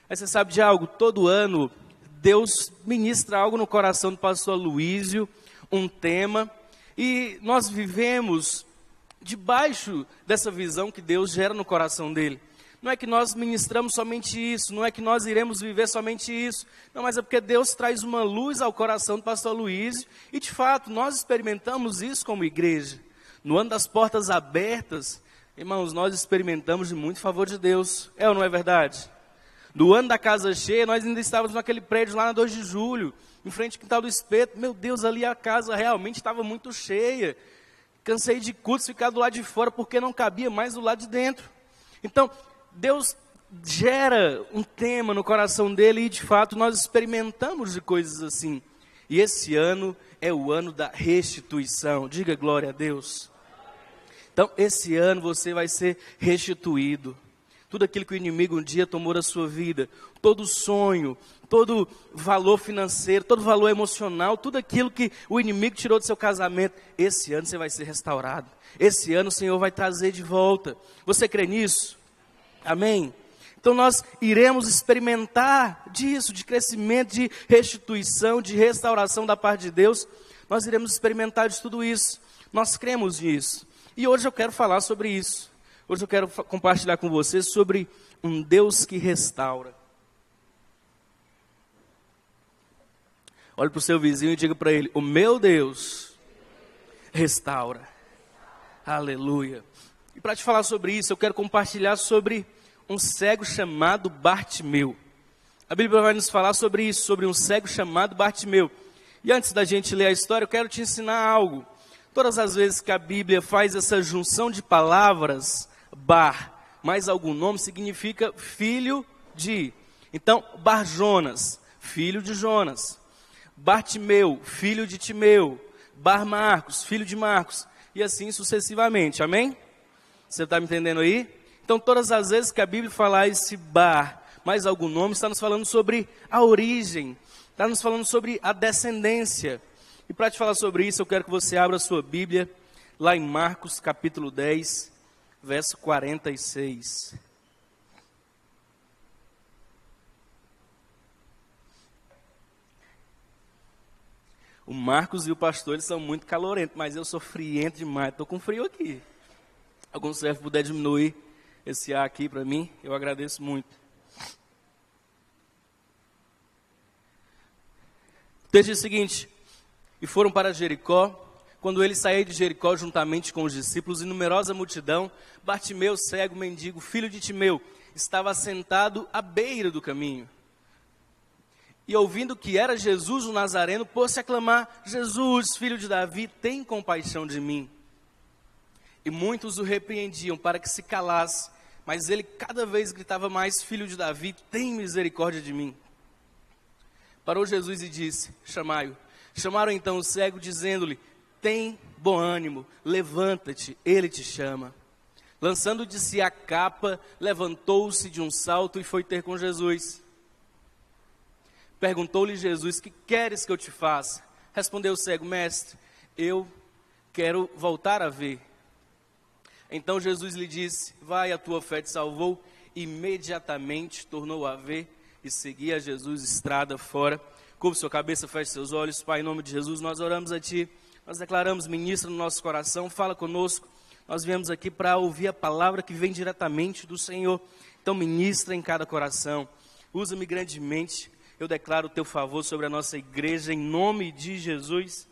Mas você sabe de algo? Todo ano, Deus ministra algo no coração do pastor Luísio, um tema, e nós vivemos debaixo dessa visão que Deus gera no coração dele. Não é que nós ministramos somente isso, não é que nós iremos viver somente isso, não, mas é porque Deus traz uma luz ao coração do pastor Luísio, e de fato, nós experimentamos isso como igreja. No ano das portas abertas, irmãos, nós experimentamos de muito favor de Deus, é ou não é verdade? No ano da casa cheia, nós ainda estávamos naquele prédio lá na 2 de julho, em frente ao Quintal do Espeto. Meu Deus, ali a casa realmente estava muito cheia. Cansei de cultos ficar do lado de fora, porque não cabia mais do lado de dentro. Então, Deus gera um tema no coração dele e, de fato, nós experimentamos de coisas assim. E esse ano é o ano da restituição. Diga glória a Deus. Então, esse ano você vai ser restituído. Tudo aquilo que o inimigo um dia tomou da sua vida, todo sonho, todo valor financeiro, todo valor emocional, tudo aquilo que o inimigo tirou do seu casamento, esse ano você vai ser restaurado. Esse ano o Senhor vai trazer de volta. Você crê nisso? Amém? Então nós iremos experimentar disso, de crescimento, de restituição, de restauração da parte de Deus. Nós iremos experimentar de tudo isso. Nós cremos nisso. E hoje eu quero falar sobre isso. Hoje eu quero compartilhar com vocês sobre um Deus que restaura. Olhe para o seu vizinho e diga para ele: o meu Deus restaura. Aleluia. E para te falar sobre isso, eu quero compartilhar sobre um cego chamado Bartimeu. A Bíblia vai nos falar sobre isso, sobre um cego chamado Bartimeu. E antes da gente ler a história, eu quero te ensinar algo. Todas as vezes que a Bíblia faz essa junção de palavras, Bar, mais algum nome, significa filho de. Então, Bar-Jonas, filho de Jonas. Bartimeu, filho de Timeu. Bar-Marcos, filho de Marcos. E assim sucessivamente, amém? Você está me entendendo aí? Então, todas as vezes que a Bíblia falar esse Bar, mais algum nome, está nos falando sobre a origem, está nos falando sobre a descendência. E para te falar sobre isso, eu quero que você abra a sua Bíblia, lá em Marcos capítulo 10, verso 46. O Marcos e o pastor, eles são muito calorentos, mas eu sou friento demais, estou com frio aqui. Algum servo puder diminuir esse ar aqui para mim, eu agradeço muito. O texto diz o seguinte: e foram para Jericó. Quando ele saía de Jericó juntamente com os discípulos e numerosa multidão, Bartimeu, cego, mendigo, filho de Timeu, estava sentado à beira do caminho. E ouvindo que era Jesus o Nazareno, pôs-se a clamar: Jesus, filho de Davi, tem compaixão de mim. E muitos o repreendiam para que se calasse, mas ele cada vez gritava mais: Filho de Davi, tem misericórdia de mim. Parou Jesus e disse: chamai-o. Chamaram então o cego, dizendo-lhe: tem bom ânimo, levanta-te, ele te chama. Lançando de si a capa, levantou-se de um salto e foi ter com Jesus. Perguntou-lhe Jesus: que queres que eu te faça? Respondeu o cego: mestre, eu quero voltar a ver. Então Jesus lhe disse: vai, a tua fé te salvou. Imediatamente tornou a ver e seguia Jesus estrada fora. Curva sua cabeça, feche seus olhos. Pai, em nome de Jesus, nós oramos a Ti. Nós declaramos: ministra no nosso coração, fala conosco. Nós viemos aqui para ouvir a palavra que vem diretamente do Senhor. Então ministra em cada coração. Usa-me grandemente. Eu declaro o Teu favor sobre a nossa igreja, em nome de Jesus.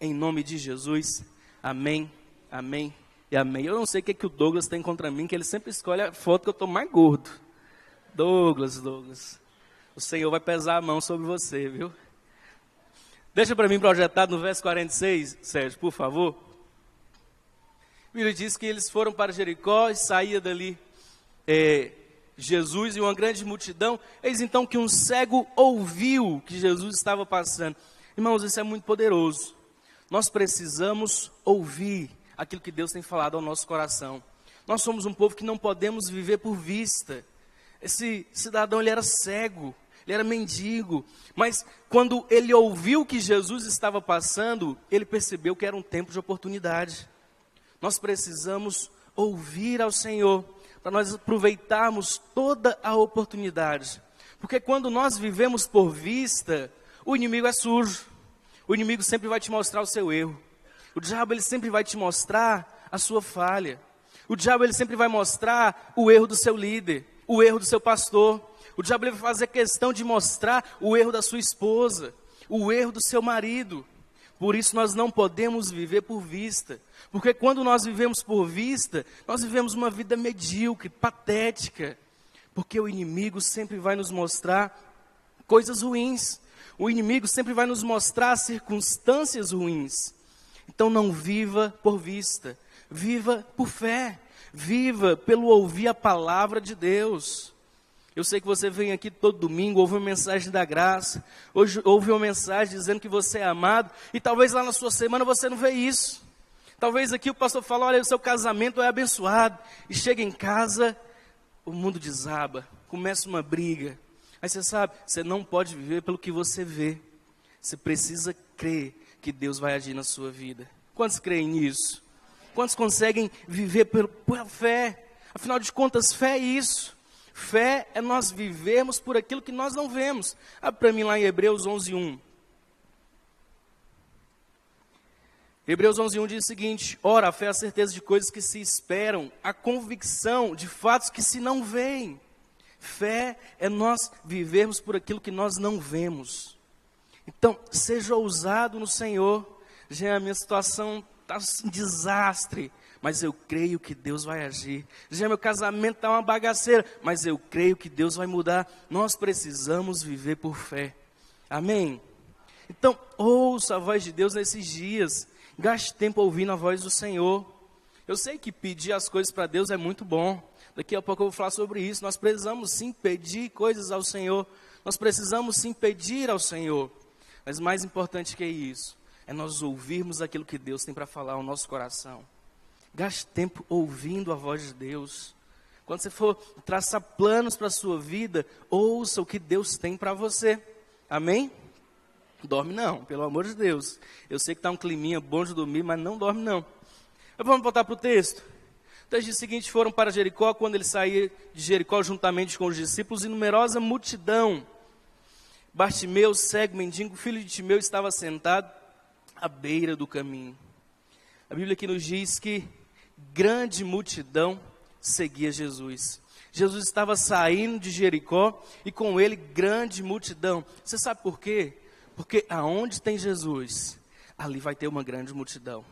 Em nome de Jesus. Amém, amém e amém. Eu não sei o que o Douglas tem contra mim, que ele sempre escolhe a foto que eu estou mais gordo. Douglas, o Senhor vai pesar a mão sobre você, viu? Deixa para mim projetado no verso 46, Sérgio, por favor. A Bíblia diz que eles foram para Jericó e saía dali Jesus e uma grande multidão. Eis então que um cego ouviu que Jesus estava passando. Irmãos, isso é muito poderoso. Nós precisamos ouvir aquilo que Deus tem falado ao nosso coração. Nós somos um povo que não podemos viver por vista. Esse cidadão, ele era cego, ele era mendigo, mas quando ele ouviu que Jesus estava passando, ele percebeu que era um tempo de oportunidade. Nós precisamos ouvir ao Senhor, para nós aproveitarmos toda a oportunidade, Porque quando nós vivemos por vista, o inimigo é sujo. O inimigo sempre vai te mostrar o seu erro. O diabo ele sempre vai te mostrar a sua falha. O diabo ele sempre vai mostrar o erro do seu líder, o erro do seu pastor. O diabo ele vai fazer questão de mostrar o erro da sua esposa, o erro do seu marido. Por isso nós não podemos viver por vista. Porque quando nós vivemos por vista, nós vivemos uma vida medíocre, patética. Porque o inimigo sempre vai nos mostrar coisas ruins. O inimigo sempre vai nos mostrar circunstâncias ruins. Então não viva por vista, viva por fé. Viva pelo ouvir a palavra de Deus. Eu sei que você vem aqui todo domingo, ouve uma mensagem da graça, hoje ouve uma mensagem dizendo que você é amado, e talvez lá na sua semana você não vê isso. Talvez aqui o pastor fala, olha, o seu casamento é abençoado, e chega em casa, o mundo desaba, começa uma briga. Aí você sabe, você não pode viver pelo que você vê. Você precisa crer que Deus vai agir na sua vida. Quantos creem nisso? Quantos conseguem viver pela fé? Afinal de contas, fé é isso. Fé é nós vivermos por aquilo que nós não vemos. Abre para mim lá em Hebreus 11:1. Hebreus 11:1 diz o seguinte: ora, a fé é a certeza de coisas que se esperam, a convicção de fatos que se não veem. Fé é nós vivermos por aquilo que nós não vemos. Então, seja ousado no Senhor. Já a minha situação está um desastre, mas eu creio que Deus vai agir. Já meu casamento está uma bagaceira, mas eu creio que Deus vai mudar. Nós precisamos viver por fé. Amém? Então, ouça a voz de Deus nesses dias. Gaste tempo ouvindo a voz do Senhor. Eu sei que pedir as coisas para Deus é muito bom. Daqui a pouco eu vou falar sobre isso. Nós precisamos sim pedir coisas ao Senhor. Nós precisamos sim pedir ao Senhor. Mas mais importante que isso, é nós ouvirmos aquilo que Deus tem para falar ao nosso coração. Gaste tempo ouvindo a voz de Deus. Quando você for traçar planos para a sua vida, ouça o que Deus tem para você. Amém? Dorme não, pelo amor de Deus. Eu sei que está um climinha bom de dormir, mas não dorme não. Mas vamos voltar para o texto. O texto diz o seguinte: foram para Jericó. Quando ele saía de Jericó juntamente com os discípulos, e numerosa multidão. Bartimeu, cego, mendigo, filho de Timeu, estava sentado à beira do caminho. A Bíblia aqui nos diz que grande multidão seguia Jesus. Jesus estava saindo de Jericó e com ele grande multidão. Você sabe por quê? Porque aonde tem Jesus, ali vai ter uma grande multidão.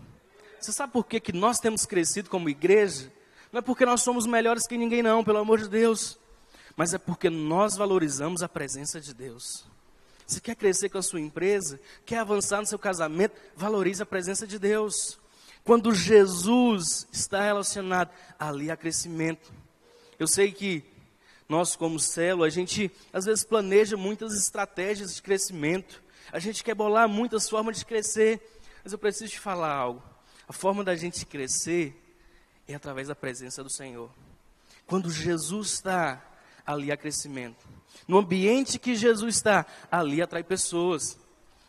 Você sabe por quê que nós temos crescido como igreja? Não é porque nós somos melhores que ninguém não, pelo amor de Deus. Mas é porque nós valorizamos a presença de Deus. Você quer crescer com a sua empresa? Quer avançar no seu casamento? Valorize a presença de Deus. Quando Jesus está relacionado, ali há crescimento. Eu sei que nós como célula, a gente às vezes planeja muitas estratégias de crescimento. A gente quer bolar muitas formas de crescer. Mas eu preciso te falar algo. A forma da gente crescer é através da presença do Senhor. Quando Jesus está, ali há crescimento. No ambiente que Jesus está, ali atrai pessoas.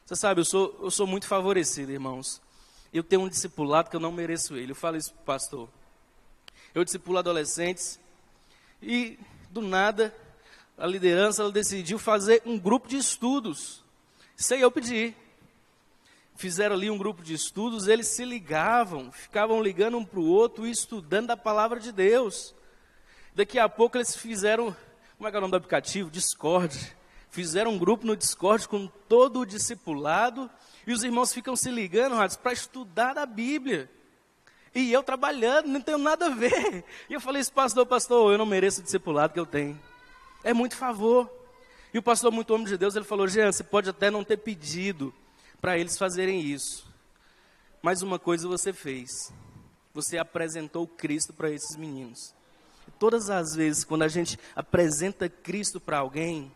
Você sabe, eu sou muito favorecido, irmãos. Eu tenho um discipulado que eu não mereço ele. Eu falo isso para o pastor. Eu discipulo adolescentes e, do nada, a liderança ela decidiu fazer um grupo de estudos. Sem eu pedir. Fizeram ali um grupo de estudos, eles se ligavam, ficavam ligando um para o outro e estudando a palavra de Deus. Daqui a pouco eles fizeram, como é que é o nome do aplicativo? Discord. Fizeram um grupo no Discord com todo o discipulado e os irmãos ficam se ligando, para estudar a Bíblia. E eu trabalhando, não tenho nada a ver. E eu falei isso, pastor, eu não mereço o discipulado que eu tenho. É muito favor. E o pastor, muito homem de Deus, ele falou: Jean, você pode até não ter pedido para eles fazerem isso. Mas uma coisa você fez. Você apresentou Cristo para esses meninos. E todas as vezes, quando a gente apresenta Cristo para alguém,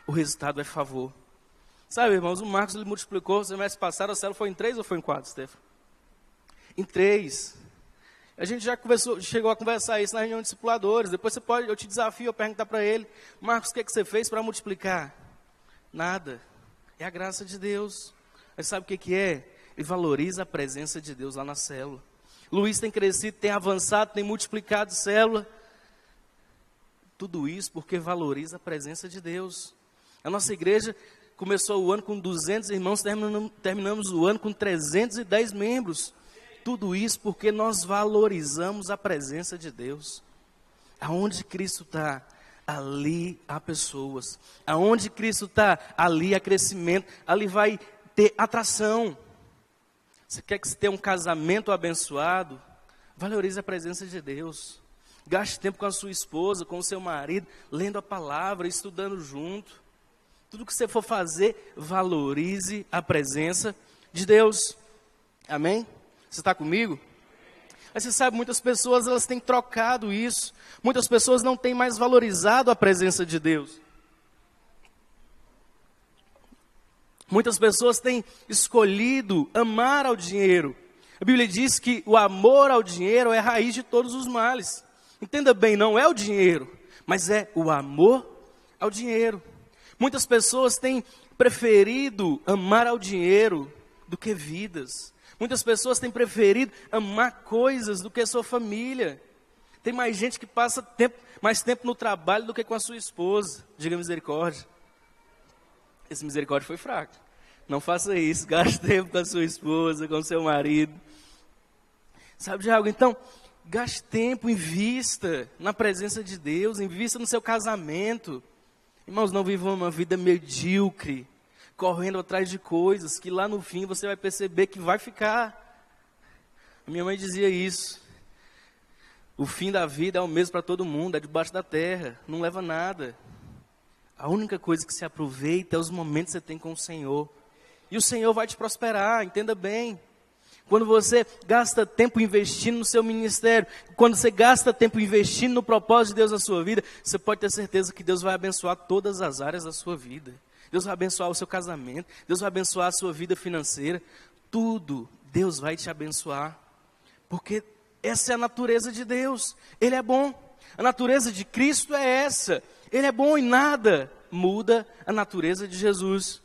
o resultado é favor. Sabe, irmãos, o Marcos ele multiplicou, semestre passado, a célula foi em 3 ou foi em 4, Stefano? Em 3. A gente já chegou a conversar isso na reunião de discipuladores. Depois eu te desafio a perguntar para ele: Marcos, o que você fez para multiplicar? Nada. É a graça de Deus. Mas sabe o que é? Ele valoriza a presença de Deus lá na célula. Luiz tem crescido, tem avançado, tem multiplicado célula. Tudo isso porque valoriza a presença de Deus. A nossa igreja começou o ano com 200 irmãos, terminamos o ano com 310 membros. Tudo isso porque nós valorizamos a presença de Deus. Aonde Cristo está, ali há pessoas. Aonde Cristo está, ali há crescimento. Ali vai ter atração. Você quer que você tenha um casamento abençoado? Valorize a presença de Deus. Gaste tempo com a sua esposa, com o seu marido, lendo a palavra, estudando junto. Tudo que você for fazer, valorize a presença de Deus. Amém? Você está comigo? Mas você sabe, muitas pessoas elas têm trocado isso. Muitas pessoas não têm mais valorizado a presença de Deus. Muitas pessoas têm escolhido amar ao dinheiro. A Bíblia diz que o amor ao dinheiro é a raiz de todos os males. Entenda bem, não é o dinheiro, mas é o amor ao dinheiro. Muitas pessoas têm preferido amar ao dinheiro do que vidas. Muitas pessoas têm preferido amar coisas do que a sua família. Tem mais gente que passa mais tempo no trabalho do que com a sua esposa. Diga misericórdia. Esse misericórdia foi fraco. Não faça isso, gaste tempo com a sua esposa, com o seu marido. Sabe de algo? Então, gaste tempo, invista na presença de Deus, invista no seu casamento. Irmãos, não vivam uma vida medíocre, correndo atrás de coisas que lá no fim você vai perceber que vai ficar. A minha mãe dizia isso. O fim da vida é o mesmo para todo mundo, é debaixo da terra, não leva nada. A única coisa que se aproveita é os momentos que você tem com o Senhor. E o Senhor vai te prosperar, entenda bem. Quando você gasta tempo investindo no seu ministério, quando você gasta tempo investindo no propósito de Deus na sua vida, você pode ter certeza que Deus vai abençoar todas as áreas da sua vida. Deus vai abençoar o seu casamento, Deus vai abençoar a sua vida financeira. Tudo Deus vai te abençoar. Porque essa é a natureza de Deus. Ele é bom. A natureza de Cristo é essa. Ele é bom e nada muda a natureza de Jesus.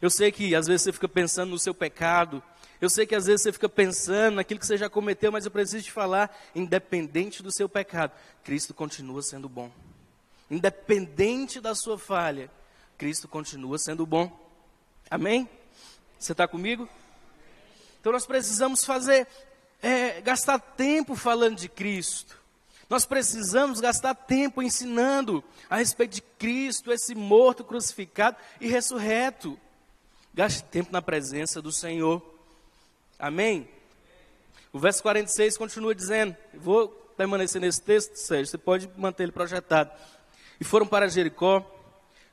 Eu sei que às vezes você fica pensando no seu pecado. Eu sei que às vezes você fica pensando naquilo que você já cometeu, mas eu preciso te falar, independente do seu pecado, Cristo continua sendo bom. Independente da sua falha, Cristo continua sendo bom. Amém? Você está comigo? Então nós precisamos gastar tempo falando de Cristo. Nós precisamos gastar tempo ensinando a respeito de Cristo, esse morto, crucificado e ressurreto. Gaste tempo na presença do Senhor. Amém? O verso 46 continua dizendo, vou permanecer nesse texto, Sérgio, você pode manter ele projetado. E foram para Jericó.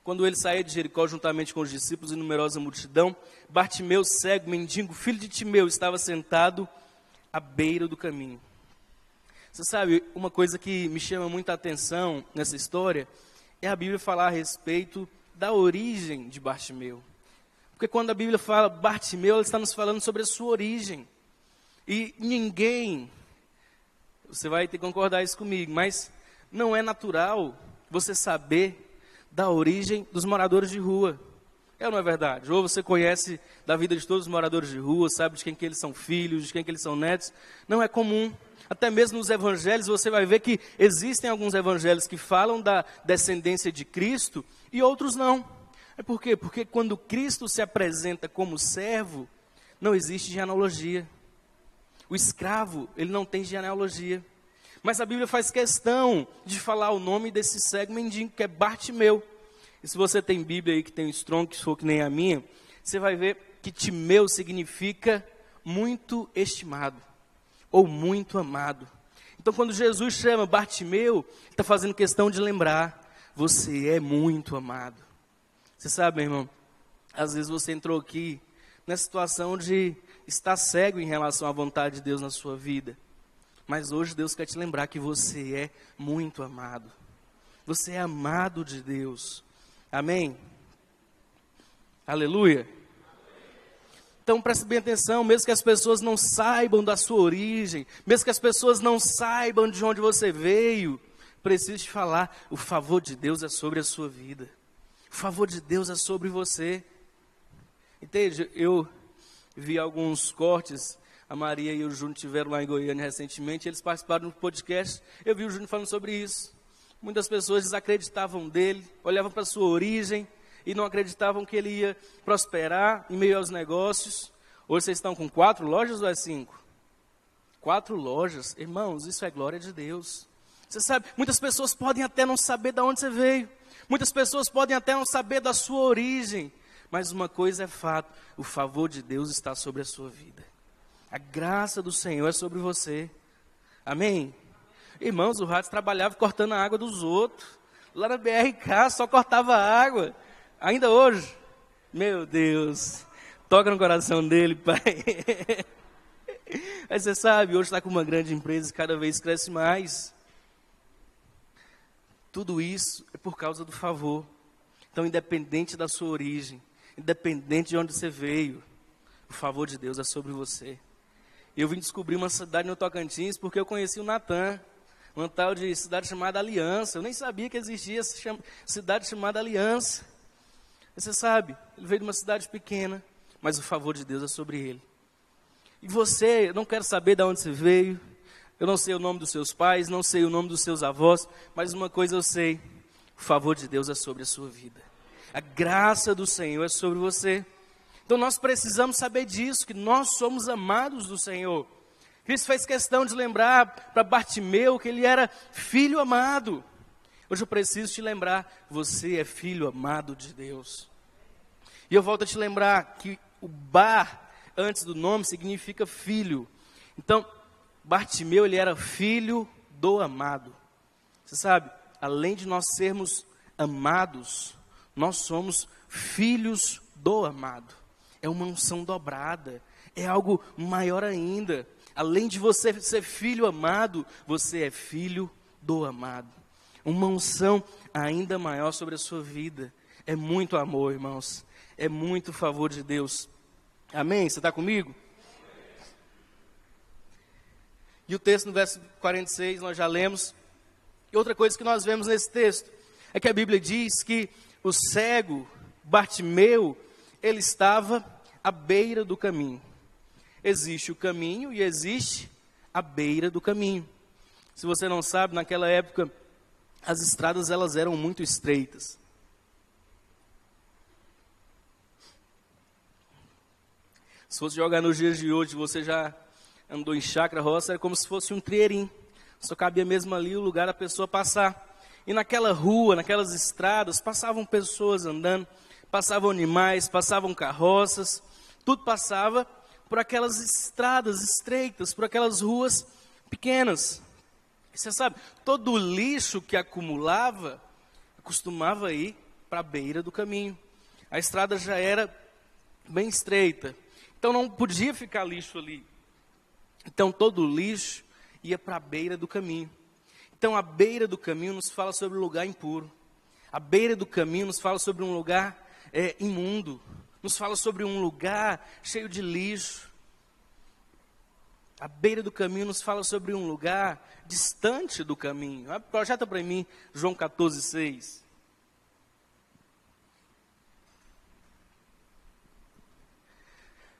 Quando ele saía de Jericó, juntamente com os discípulos e numerosa multidão, Bartimeu, cego, mendigo, filho de Timeu, estava sentado à beira do caminho. Você sabe, uma coisa que me chama muita atenção nessa história é a Bíblia falar a respeito da origem de Bartimeu. Porque quando a Bíblia fala Bartimeu, ela está nos falando sobre a sua origem. E ninguém, você vai ter que concordar isso comigo, mas não é natural você saber da origem dos moradores de rua. É ou não é verdade? Ou você conhece da vida de todos os moradores de rua, sabe de quem que eles são filhos, de quem que eles são netos. Não é comum. Até mesmo nos evangelhos você vai ver que existem alguns evangelhos que falam da descendência de Cristo e outros não. É por quê? Porque quando Cristo se apresenta como servo, não existe genealogia. O escravo, ele não tem genealogia. Mas a Bíblia faz questão de falar o nome desse cego mendigo, que é Bartimeu. E se você tem Bíblia aí que tem um Strong, que for que nem a minha, você vai ver que Timeu significa muito estimado, ou muito amado. Então quando Jesus chama Bartimeu, ele está fazendo questão de lembrar, você é muito amado. Você sabe, meu irmão, às vezes você entrou aqui nessa situação de estar cego em relação à vontade de Deus na sua vida. Mas hoje Deus quer te lembrar que você é muito amado. Você é amado de Deus. Amém? Aleluia. Então preste bem atenção, mesmo que as pessoas não saibam da sua origem, mesmo que as pessoas não saibam de onde você veio, preciso te falar, o favor de Deus é sobre a sua vida. O favor de Deus é sobre você. Entende? Eu vi alguns cortes, a Maria e o Júnior estiveram lá em Goiânia recentemente, eles participaram do podcast, eu vi o Júnior falando sobre isso. Muitas pessoas desacreditavam dele, olhavam para a sua origem e não acreditavam que ele ia prosperar em meio aos negócios. Hoje vocês estão com 4 lojas ou é 5? 4 lojas. Irmãos, isso é glória de Deus. Você sabe, muitas pessoas podem até não saber de onde você veio. Muitas pessoas podem até não saber da sua origem. Mas uma coisa é fato, o favor de Deus está sobre a sua vida. A graça do Senhor é sobre você. Amém? Irmãos, o Ratos trabalhava cortando a água dos outros. Lá na BRK só cortava água. Ainda hoje. Meu Deus. Toca no coração dele, Pai. Mas você sabe, hoje está com uma grande empresa e cada vez cresce mais. Tudo isso é por causa do favor. Então, independente da sua origem, independente de onde você veio, o favor de Deus é sobre você. Eu vim descobrir uma cidade no Tocantins porque eu conheci o Natan, uma tal de cidade chamada Aliança. Eu nem sabia que existia essa cidade chamada Aliança. Você sabe, ele veio de uma cidade pequena, mas o favor de Deus é sobre ele. E você, eu não quero saber de onde você veio, eu não sei o nome dos seus pais, não sei o nome dos seus avós, mas uma coisa eu sei, o favor de Deus é sobre a sua vida. A graça do Senhor é sobre você. Então nós precisamos saber disso, que nós somos amados do Senhor. Cristo fez questão de lembrar para Bartimeu que ele era filho amado. Hoje eu preciso te lembrar, você é filho amado de Deus. E eu volto a te lembrar que o Bar, antes do nome, significa filho. Então, Bartimeu, ele era filho do amado. Você sabe, além de nós sermos amados, nós somos filhos do amado. É uma unção dobrada, é algo maior ainda. Além de você ser filho amado, você é filho do amado. Uma unção ainda maior sobre a sua vida. É muito amor, irmãos. É muito favor de Deus. Amém? Você está comigo? E o texto no verso 46, nós já lemos. E outra coisa que nós vemos nesse texto é que a Bíblia diz que o cego Bartimeu, ele estava à beira do caminho. Existe o caminho e existe a beira do caminho. Se você não sabe, naquela época, as estradas elas eram muito estreitas. Se fosse jogar nos dias de hoje, você já andou em chácara, roça, era como se fosse um trieirinho. Só cabia mesmo ali o lugar da pessoa passar. E naquela rua, naquelas estradas, passavam pessoas andando, passavam animais, passavam carroças, tudo passava por aquelas estradas estreitas, por aquelas ruas pequenas. E você sabe, todo o lixo que acumulava, costumava ir para a beira do caminho. A estrada já era bem estreita, então não podia ficar lixo ali. Então todo o lixo ia para a beira do caminho. Então a beira do caminho nos fala sobre um lugar impuro. A beira do caminho nos fala sobre um lugar imundo. Nos fala sobre um lugar cheio de lixo. A beira do caminho nos fala sobre um lugar distante do caminho. Projeta para mim João 14:6.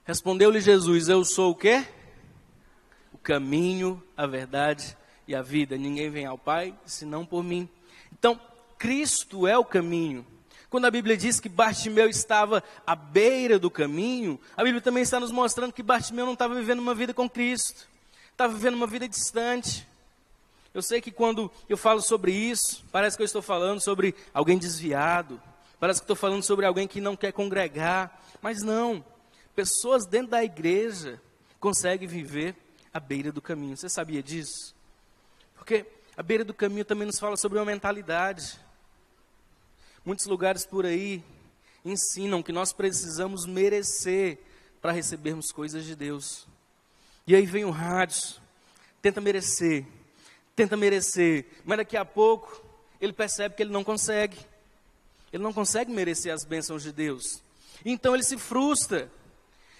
Respondeu-lhe Jesus, eu sou o quê? O caminho, a verdade e a vida. Ninguém vem ao Pai, senão por mim. Então, Cristo é o caminho. Quando a Bíblia diz que Bartimeu estava à beira do caminho, a Bíblia também está nos mostrando que Bartimeu não estava vivendo uma vida com Cristo. Estava vivendo uma vida distante. Eu sei que quando eu falo sobre isso, parece que eu estou falando sobre alguém desviado. Parece que estou falando sobre alguém que não quer congregar. Mas não. Pessoas dentro da igreja conseguem viver à beira do caminho. Você sabia disso? Porque a beira do caminho também nos fala sobre uma mentalidade. Muitos lugares por aí ensinam que nós precisamos merecer para recebermos coisas de Deus. E aí vem o rádio, tenta merecer, mas daqui a pouco ele percebe que ele não consegue. Ele não consegue merecer as bênçãos de Deus. Então ele se frustra.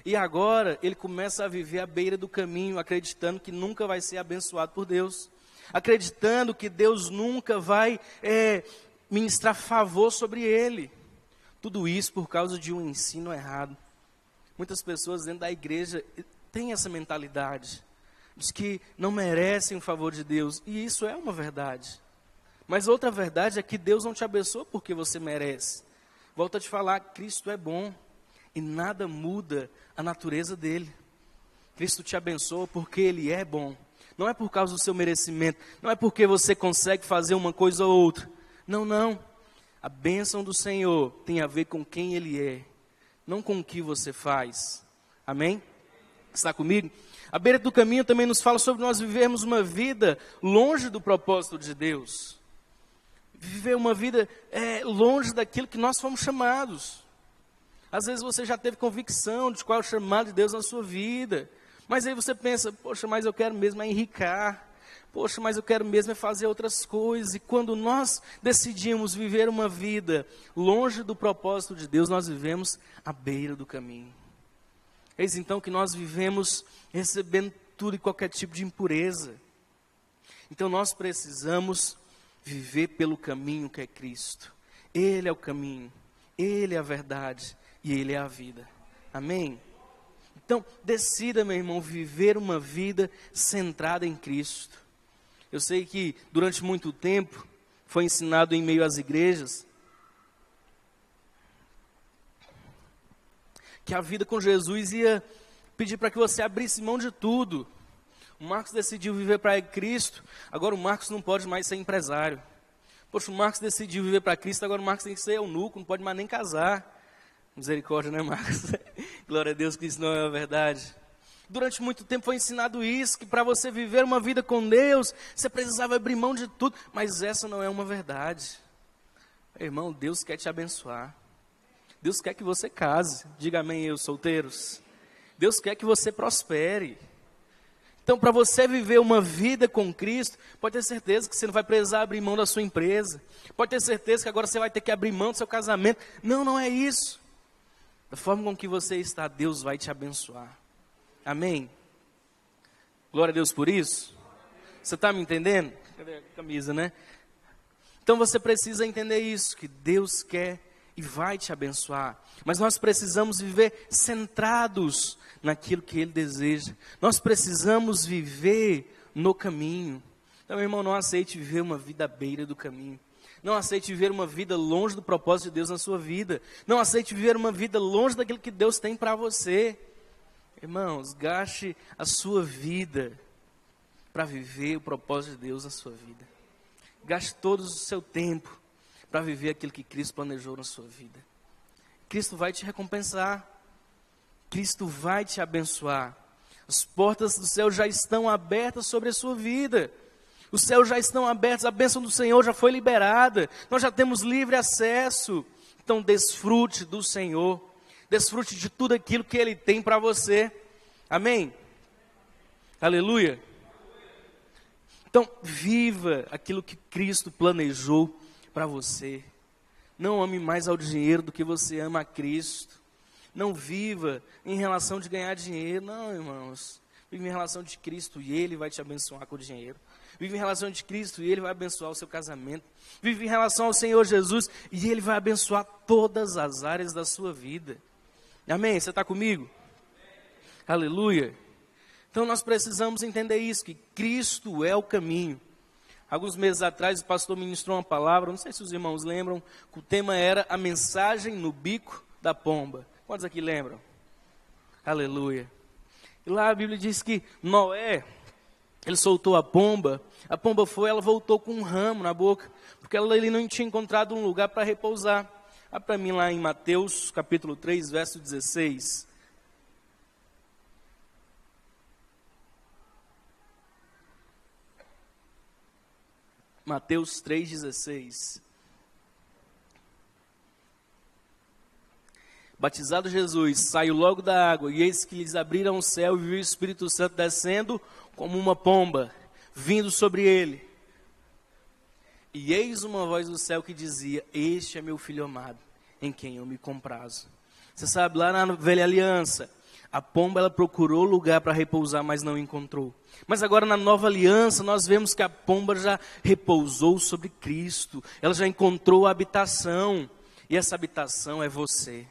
E agora ele começa a viver à beira do caminho, acreditando que nunca vai ser abençoado por Deus. Acreditando que Deus nunca vai ministrar favor sobre ele. Tudo isso por causa de um ensino errado. Muitas pessoas dentro da igreja têm essa mentalidade. Diz que não merecem o favor de Deus. E isso é uma verdade. Mas outra verdade é que Deus não te abençoa porque você merece. Volto a te falar, Cristo é bom e nada muda a natureza dele. Cristo te abençoa porque ele é bom. Não é por causa do seu merecimento, não é porque você consegue fazer uma coisa ou outra. Não, não. A bênção do Senhor tem a ver com quem ele é, não com o que você faz. Amém? Está comigo? A beira do caminho também nos fala sobre nós vivermos uma vida longe do propósito de Deus. Viver uma vida longe daquilo que nós fomos chamados. Às vezes você já teve convicção de qual é o chamado de Deus na sua vida. Mas aí você pensa, poxa, mas eu quero mesmo enricar. Poxa, mas eu quero mesmo fazer outras coisas. E quando nós decidimos viver uma vida longe do propósito de Deus, nós vivemos à beira do caminho. Eis então que nós vivemos recebendo tudo e qualquer tipo de impureza. Então nós precisamos viver pelo caminho que é Cristo. Ele é o caminho, Ele é a verdade e Ele é a vida. Amém? Então, decida, meu irmão, viver uma vida centrada em Cristo. Eu sei que durante muito tempo foi ensinado em meio às igrejas que a vida com Jesus ia pedir para que você abrisse mão de tudo. O Marcos decidiu viver para Cristo, agora o Marcos não pode mais ser empresário. Poxa, o Marcos decidiu viver para Cristo, agora o Marcos tem que ser eunuco, não pode mais nem casar. Misericórdia, né, Marcos? Glória a Deus que isso não é a verdade. Durante muito tempo foi ensinado isso, que para você viver uma vida com Deus, você precisava abrir mão de tudo. Mas essa não é uma verdade. Irmão, Deus quer te abençoar. Deus quer que você case. Diga amém, eu solteiros. Deus quer que você prospere. Então, para você viver uma vida com Cristo, pode ter certeza que você não vai precisar abrir mão da sua empresa. Pode ter certeza que agora você vai ter que abrir mão do seu casamento. Não, não é isso. Da forma com que você está, Deus vai te abençoar. Amém? Glória a Deus por isso. Você está me entendendo? Cadê a camisa, né? Então você precisa entender isso, que Deus quer e vai te abençoar. Mas nós precisamos viver centrados naquilo que Ele deseja. Nós precisamos viver no caminho. Então, meu irmão, não aceite viver uma vida à beira do caminho. Não aceite viver uma vida longe do propósito de Deus na sua vida. Não aceite viver uma vida longe daquilo que Deus tem para você. Irmãos, gaste a sua vida para viver o propósito de Deus na sua vida. Gaste todo o seu tempo para viver aquilo que Cristo planejou na sua vida. Cristo vai te recompensar. Cristo vai te abençoar. As portas do céu já estão abertas sobre a sua vida. Os céus já estão abertos, a bênção do Senhor já foi liberada. Nós já temos livre acesso. Então desfrute do Senhor. Desfrute de tudo aquilo que Ele tem para você. Amém? Aleluia. Então viva aquilo que Cristo planejou para você. Não ame mais ao dinheiro do que você ama a Cristo. Não viva em relação de ganhar dinheiro. Não, irmãos. Vive em relação de Cristo e Ele vai te abençoar com o dinheiro. Vive em relação de Cristo e Ele vai abençoar o seu casamento. Vive em relação ao Senhor Jesus e Ele vai abençoar todas as áreas da sua vida. Amém? Você está comigo? Aleluia. Então nós precisamos entender isso, que Cristo é o caminho. Alguns meses atrás o pastor ministrou uma palavra, não sei se os irmãos lembram, que o tema era a mensagem no bico da pomba. Quantos aqui lembram? Aleluia. E lá a Bíblia diz que Noé, ele soltou a pomba foi, ela voltou com um ramo na boca, porque ele não tinha encontrado um lugar para repousar. Olha para mim lá em Mateus capítulo 3, verso 16. Mateus 3,16. Batizado Jesus, saiu logo da água, e eis que lhes abriram o céu, e viu o Espírito Santo descendo como uma pomba, vindo sobre ele. E eis uma voz do céu que dizia: este é meu filho amado, em quem eu me comprazo. Você sabe, lá na velha aliança, a pomba ela procurou lugar para repousar, mas não encontrou. Mas agora na nova aliança, nós vemos que a pomba já repousou sobre Cristo. Ela já encontrou a habitação. E essa habitação é você.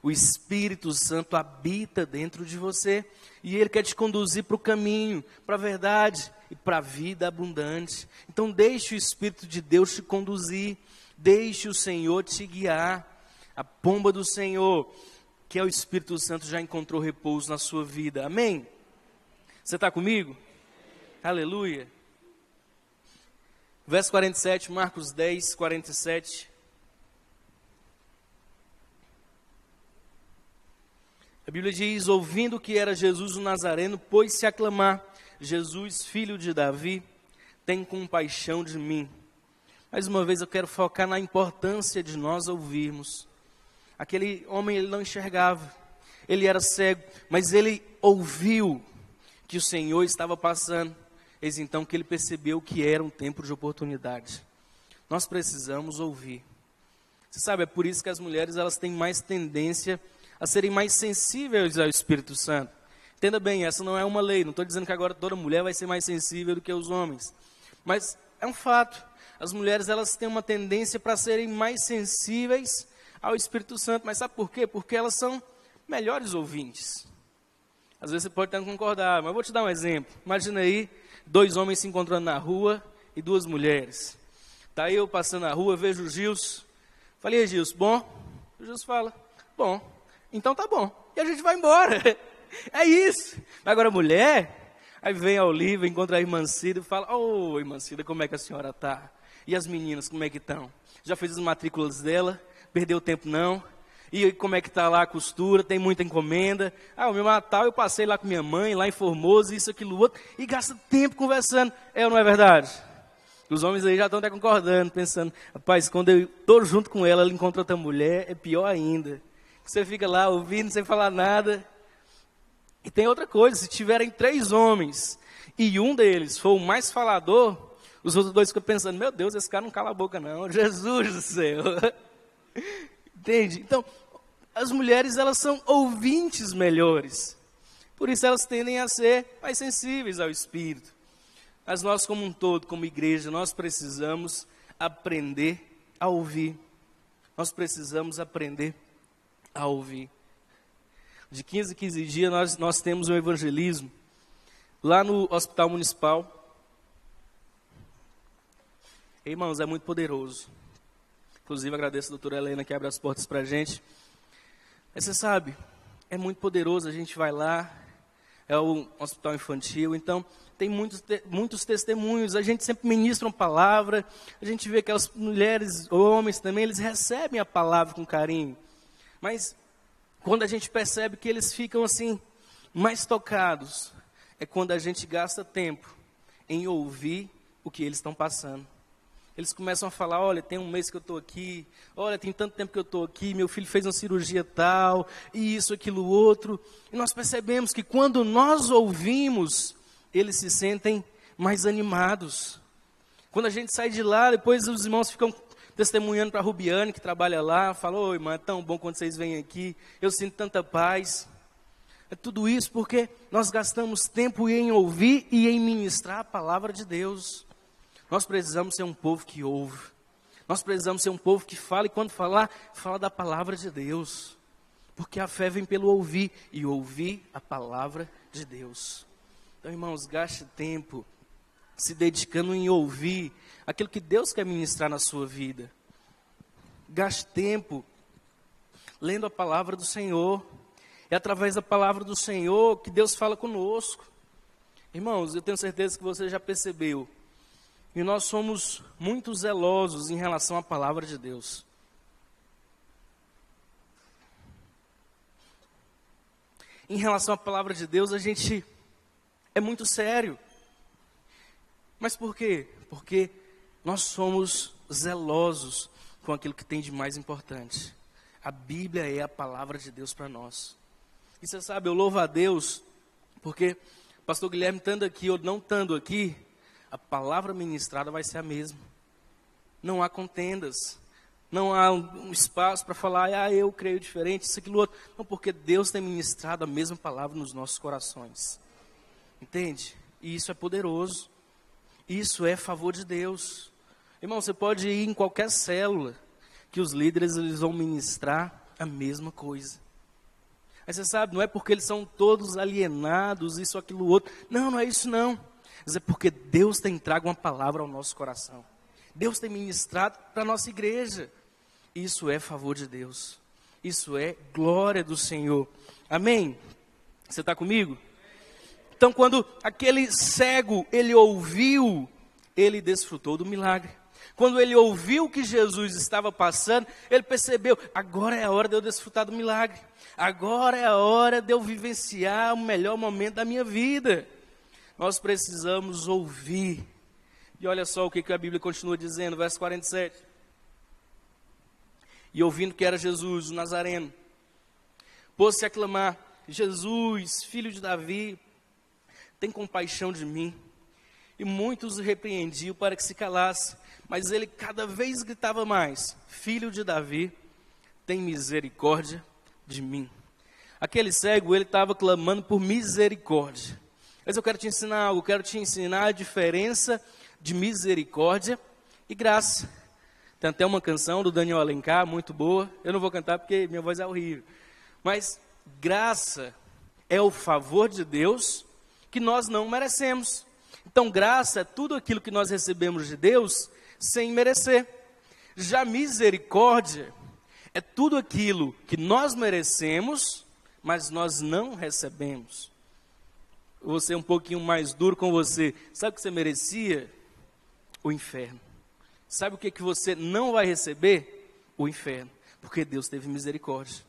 O Espírito Santo habita dentro de você e Ele quer te conduzir para o caminho, para a verdade e para a vida abundante. Então deixe o Espírito de Deus te conduzir, deixe o Senhor te guiar. A pomba do Senhor, que é o Espírito Santo, já encontrou repouso na sua vida. Amém? Você está comigo? Aleluia. Verso 47, Marcos 10, 47. A Bíblia diz: ouvindo que era Jesus o Nazareno, pôs-se a clamar: Jesus, filho de Davi, tem compaixão de mim. Mais uma vez eu quero focar na importância de nós ouvirmos. Aquele homem, ele não enxergava, ele era cego, mas ele ouviu que o Senhor estava passando. Eis então que ele percebeu que era um tempo de oportunidade. Nós precisamos ouvir. Você sabe, é por isso que as mulheres, elas têm mais tendência a serem mais sensíveis ao Espírito Santo. Entenda bem, essa não é uma lei, não estou dizendo que agora toda mulher vai ser mais sensível do que os homens. Mas é um fato, as mulheres, elas têm uma tendência para serem mais sensíveis ao Espírito Santo. Mas sabe por quê? Porque elas são melhores ouvintes. Às vezes você pode até não concordar, mas eu vou te dar um exemplo. Imagina aí, 2 homens se encontrando na rua e 2 mulheres. Está eu passando na rua, vejo o Gilson. Falei: e Gilson, bom? O Gilson fala: bom, então tá bom. E a gente vai embora. É isso. Agora a mulher, aí vem a Olivia, encontra a irmã Cida e fala: ô, irmã Cida, como é que a senhora está? E as meninas, como é que estão? Já fez as matrículas dela? Perdeu tempo não? E como é que está lá a costura? Tem muita encomenda? O meu Natal eu passei lá com minha mãe, lá em Formosa, isso, aquilo, outro. E gasta tempo conversando. É ou não é verdade? Os homens aí já estão até concordando, pensando: rapaz, quando eu estou junto com ela, ela encontra outra mulher, é pior ainda. Você fica lá ouvindo, sem falar nada. E tem outra coisa, se tiverem 3 homens, e um deles for o mais falador, os outros 2 ficam pensando: meu Deus, esse cara não cala a boca não, Jesus do céu. Entende? Então, as mulheres, elas são ouvintes melhores. Por isso elas tendem a ser mais sensíveis ao Espírito. Mas nós, como um todo, como igreja, nós precisamos aprender a ouvir. Nós precisamos aprender a ouvir. De 15 em 15 dias nós temos um evangelismo lá no Hospital Municipal. Irmãos, é muito poderoso. Inclusive agradeço a doutora Helena que abre as portas para a gente. Mas você sabe, é muito poderoso, a gente vai lá, é um hospital infantil, então tem muitos testemunhos, a gente sempre ministra uma palavra, a gente vê que aquelas mulheres, homens também, eles recebem a palavra com carinho. Mas quando a gente percebe que eles ficam assim, mais tocados, é quando a gente gasta tempo em ouvir o que eles estão passando. Eles começam a falar: olha, tem 1 mês que eu estou aqui, olha, tem tanto tempo que eu estou aqui, meu filho fez uma cirurgia tal, e isso, aquilo, outro. E nós percebemos que quando nós ouvimos, eles se sentem mais animados. Quando a gente sai de lá, depois os irmãos ficam testemunhando para a Rubiane, que trabalha lá, fala: ô irmã, é tão bom quando vocês vêm aqui, eu sinto tanta paz. É tudo isso porque nós gastamos tempo em ouvir e em ministrar a palavra de Deus. Nós precisamos ser um povo que ouve. Nós precisamos ser um povo que fala, e quando falar, fala da palavra de Deus. Porque a fé vem pelo ouvir, e ouvir a palavra de Deus. Então, irmãos, gaste tempo se dedicando em ouvir aquilo que Deus quer ministrar na sua vida. Gaste tempo lendo a palavra do Senhor. É através da palavra do Senhor que Deus fala conosco. Irmãos, eu tenho certeza que você já percebeu. E nós somos muito zelosos em relação à palavra de Deus. Em relação à palavra de Deus, a gente é muito sério. Mas por quê? Porque nós somos zelosos com aquilo que tem de mais importante. A Bíblia é a palavra de Deus para nós. E você sabe, eu louvo a Deus, porque pastor Guilherme estando aqui ou não estando aqui, a palavra ministrada vai ser a mesma. Não há contendas. Não há um espaço para falar: eu creio diferente, isso, aquilo, outro. Não, porque Deus tem ministrado a mesma palavra nos nossos corações. Entende? E isso é poderoso. Isso é favor de Deus. Irmão, você pode ir em qualquer célula, que os líderes eles vão ministrar a mesma coisa. Mas você sabe, não é porque eles são todos alienados, isso, aquilo, outro. Não, não é isso não. Mas é porque Deus tem trago uma palavra ao nosso coração. Deus tem ministrado para a nossa igreja. Isso é favor de Deus. Isso é glória do Senhor. Amém? Você está comigo? Então, quando aquele cego, ele ouviu, ele desfrutou do milagre. Quando ele ouviu que Jesus estava passando, ele percebeu, agora é a hora de eu desfrutar do milagre. Agora é a hora de eu vivenciar o melhor momento da minha vida. Nós precisamos ouvir. E olha só o que a Bíblia continua dizendo, verso 47. E ouvindo que era Jesus, o Nazareno, pôs-se a clamar, Jesus, filho de Davi, tem compaixão de mim. E muitos o repreendiam para que se calasse, mas ele cada vez gritava mais, filho de Davi, tem misericórdia de mim. Aquele cego, ele estava clamando por misericórdia. Mas eu quero te ensinar algo, quero te ensinar a diferença de misericórdia e graça. Tem até uma canção do Daniel Alencar, muito boa. Eu não vou cantar porque minha voz é horrível. Mas graça é o favor de Deus que nós não merecemos. Então graça é tudo aquilo que nós recebemos de Deus sem merecer. Já misericórdia é tudo aquilo que nós merecemos, mas nós não recebemos. Vou ser um pouquinho mais duro com você. Sabe o que você merecia? O inferno. Sabe o que você não vai receber? O inferno. Porque Deus teve misericórdia.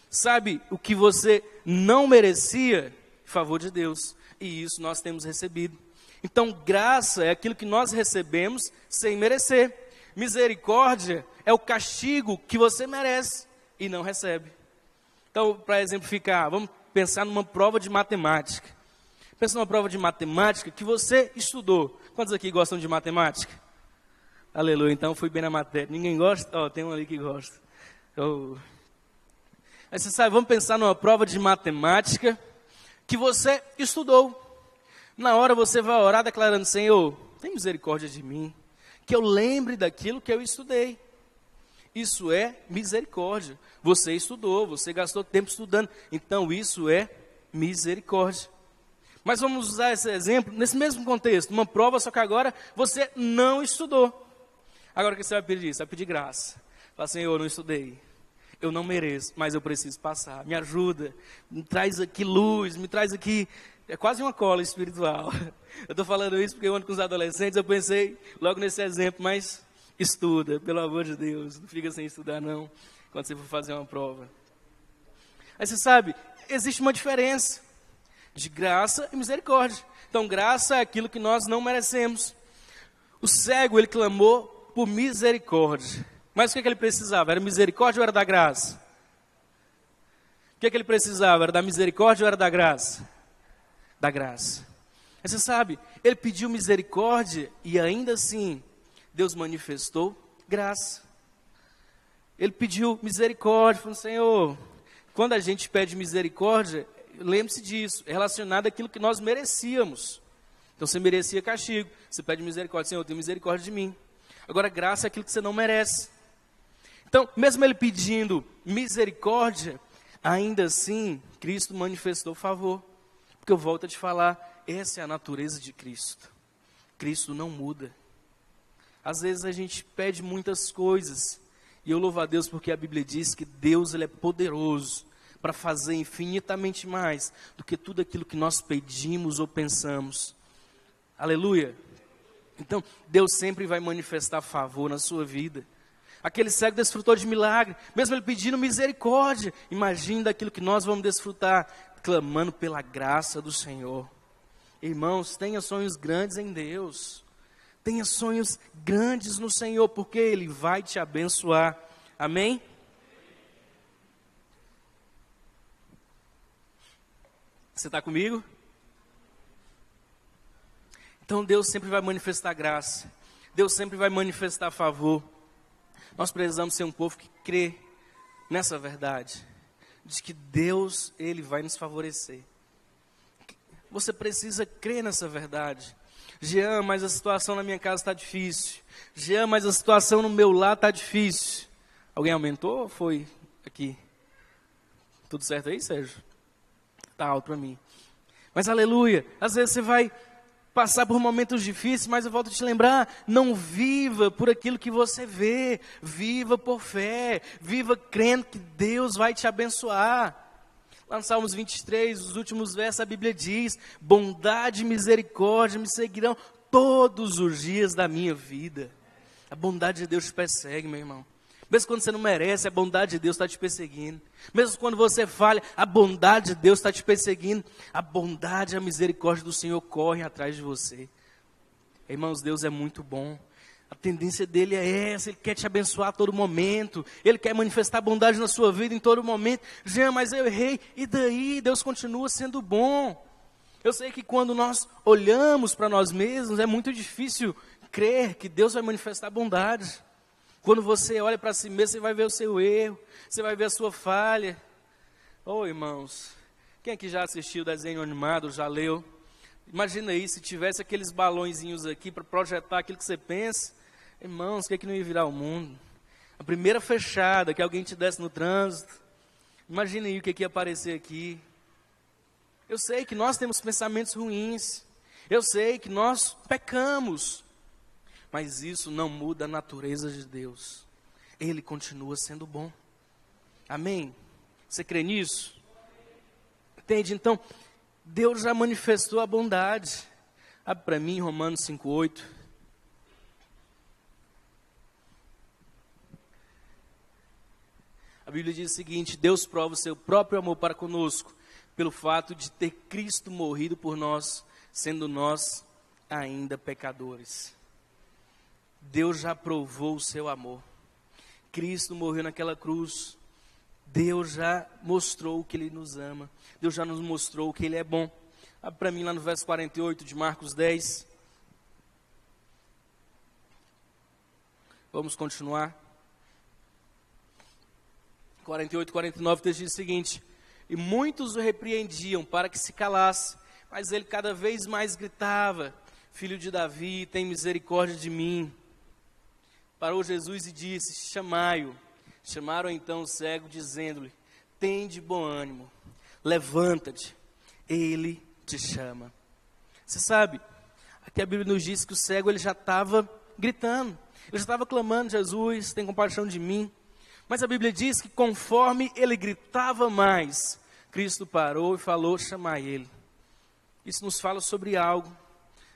Sabe o que você não merecia? Favor de Deus. E isso nós temos recebido. Então, graça é aquilo que nós recebemos sem merecer. Misericórdia é o castigo que você merece e não recebe. Então, para exemplificar, vamos pensar numa prova de matemática. Pensa numa prova de matemática que você estudou. Quantos aqui gostam de matemática? Aleluia, então fui bem na matéria. Ninguém gosta? Tem um ali que gosta. Aí você sabe, vamos pensar numa prova de matemática que você estudou. Na hora você vai orar declarando, Senhor, tem misericórdia de mim, que eu lembre daquilo que eu estudei. Isso é misericórdia. Você estudou, você gastou tempo estudando, então isso é misericórdia. Mas vamos usar esse exemplo nesse mesmo contexto, uma prova, só que agora você não estudou. Agora o que você vai pedir? Você vai pedir graça. Fala, Senhor, eu não estudei, eu não mereço, mas eu preciso passar, me ajuda, me traz aqui luz, me traz aqui... É quase uma cola espiritual. Eu estou falando isso porque eu ando com os adolescentes, eu pensei logo nesse exemplo, mas estuda, pelo amor de Deus, não fica sem estudar não, quando você for fazer uma prova. Aí você sabe, existe uma diferença de graça e misericórdia. Então graça é aquilo que nós não merecemos. O cego, ele clamou por misericórdia. Mas o que ele precisava? Era misericórdia ou era da graça? O que ele precisava? Era da misericórdia ou era da graça? Da graça. Mas você sabe, ele pediu misericórdia e ainda assim Deus manifestou graça. Ele pediu misericórdia, falou, Senhor, quando a gente pede misericórdia, lembre-se disso, é relacionado àquilo que nós merecíamos. Então você merecia castigo, você pede misericórdia, Senhor, tem misericórdia de mim. Agora graça é aquilo que você não merece. Então, mesmo ele pedindo misericórdia, ainda assim Cristo manifestou favor. Porque eu volto a te falar, essa é a natureza de Cristo. Cristo não muda. Às vezes a gente pede muitas coisas, e eu louvo a Deus porque a Bíblia diz que Deus ele é poderoso para fazer infinitamente mais do que tudo aquilo que nós pedimos ou pensamos. Aleluia. Então, Deus sempre vai manifestar favor na sua vida. Aquele cego desfrutou de milagre, mesmo ele pedindo misericórdia. Imagine daquilo que nós vamos desfrutar, clamando pela graça do Senhor. Irmãos, tenha sonhos grandes em Deus. Tenha sonhos grandes no Senhor, porque Ele vai te abençoar. Amém? Você está comigo? Então Deus sempre vai manifestar graça. Deus sempre vai manifestar favor. Nós precisamos ser um povo que crê nessa verdade. De que Deus, Ele vai nos favorecer. Você precisa crer nessa verdade. Jean, mas a situação na minha casa está difícil. Jean, mas a situação no meu lar está difícil. Alguém aumentou ou foi aqui? Tudo certo aí, Sérgio? Tá alto para mim. Mas aleluia, às vezes você vai passar por momentos difíceis, mas eu volto a te lembrar, não viva por aquilo que você vê, viva por fé, viva crendo que Deus vai te abençoar. Lá no Salmos 23, os últimos versos, a Bíblia diz, bondade e misericórdia me seguirão todos os dias da minha vida. A bondade de Deus te persegue, meu irmão. Mesmo quando você não merece, a bondade de Deus está te perseguindo. Mesmo quando você falha, a bondade de Deus está te perseguindo. A bondade e a misericórdia do Senhor correm atrás de você. Irmãos, Deus é muito bom. A tendência dele é essa, Ele quer te abençoar a todo momento. Ele quer manifestar bondade na sua vida em todo momento. Jean, mas eu errei. E daí? Deus continua sendo bom. Eu sei que quando nós olhamos para nós mesmos, é muito difícil crer que Deus vai manifestar bondade. Quando você olha para si mesmo, você vai ver o seu erro, você vai ver a sua falha. Oh, irmãos, quem aqui já assistiu o desenho animado, já leu? Imagina aí, se tivesse aqueles balõezinhos aqui para projetar aquilo que você pensa. Irmãos, o que é que não ia virar o mundo? A primeira fechada que alguém te desse no trânsito. Imagina aí o que é que ia aparecer aqui. Eu sei que nós temos pensamentos ruins. Eu sei que nós pecamos. Mas isso não muda a natureza de Deus. Ele continua sendo bom. Amém? Você crê nisso? Entende? Então, Deus já manifestou a bondade. Abre para mim Romanos 5:8. A Bíblia diz o seguinte: Deus prova o seu próprio amor para conosco, pelo fato de ter Cristo morrido por nós, sendo nós ainda pecadores. Deus já provou o seu amor. Cristo morreu naquela cruz. Deus já mostrou que Ele nos ama. Deus já nos mostrou que Ele é bom. Abre para mim lá no verso 48 de Marcos 10. Vamos continuar. 48, 49, o texto diz o seguinte: e muitos o repreendiam para que se calasse, mas ele cada vez mais gritava: Filho de Davi, tem misericórdia de mim. Parou Jesus e disse: chamai-o. Chamaram então o cego, dizendo-lhe: tende bom ânimo, levanta-te, ele te chama. Você sabe, aqui a Bíblia nos diz que o cego ele já estava gritando, ele já estava clamando: Jesus, tem compaixão de mim. Mas a Bíblia diz que conforme ele gritava mais, Cristo parou e falou: chamai ele. Isso nos fala sobre algo.